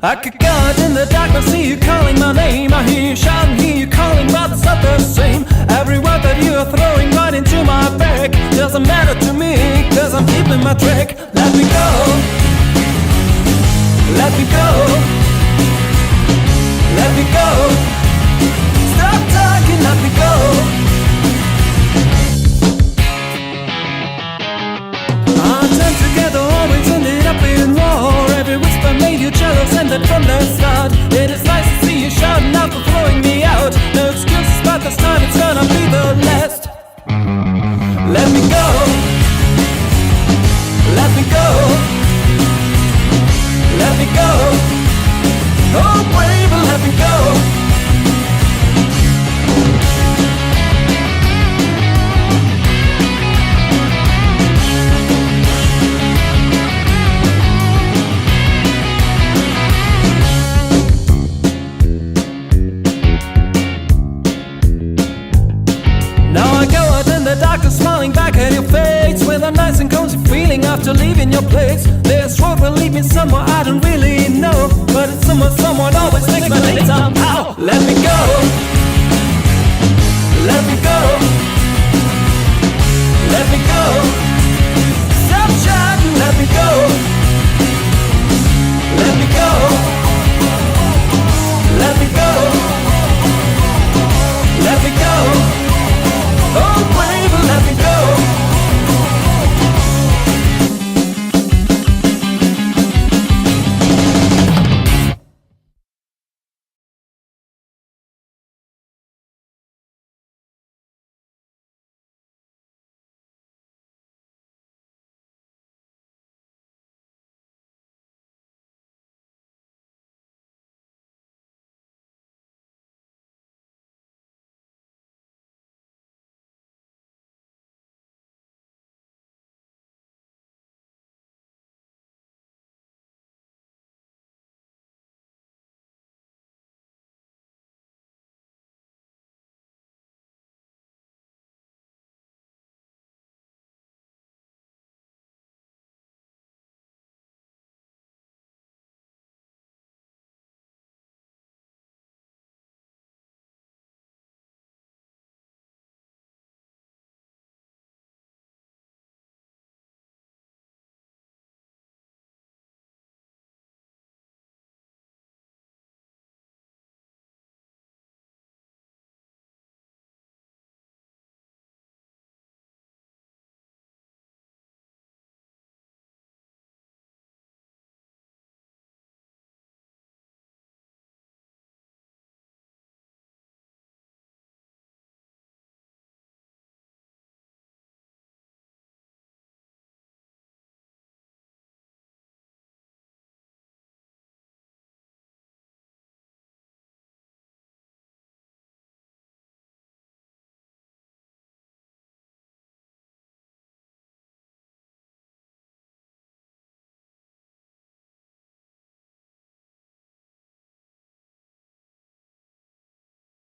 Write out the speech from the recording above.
I could go out in the dark, I see you calling my name. I hear you shouting, hear you calling, but it's not the same. Every word that you are throwing right into my back doesn't matter to me, cause I'm keeping my track. Let me go, let me go, let me go. Stop talking, let me go. Our time together always ended up in war. Every whisper made you jealous, and that from the start. It is nice to see you shouting out for throwing me out. No excuses, but this time it's gonna be the last. Let me go, let me go, let me go. Oh baby, let me go. Now I go out in the darkness, smiling back at your face with a nice and cozy feeling after leaving your place. This road will lead me somewhere I don't really know, but it's somewhere someone always takes my name somehow. Let me go,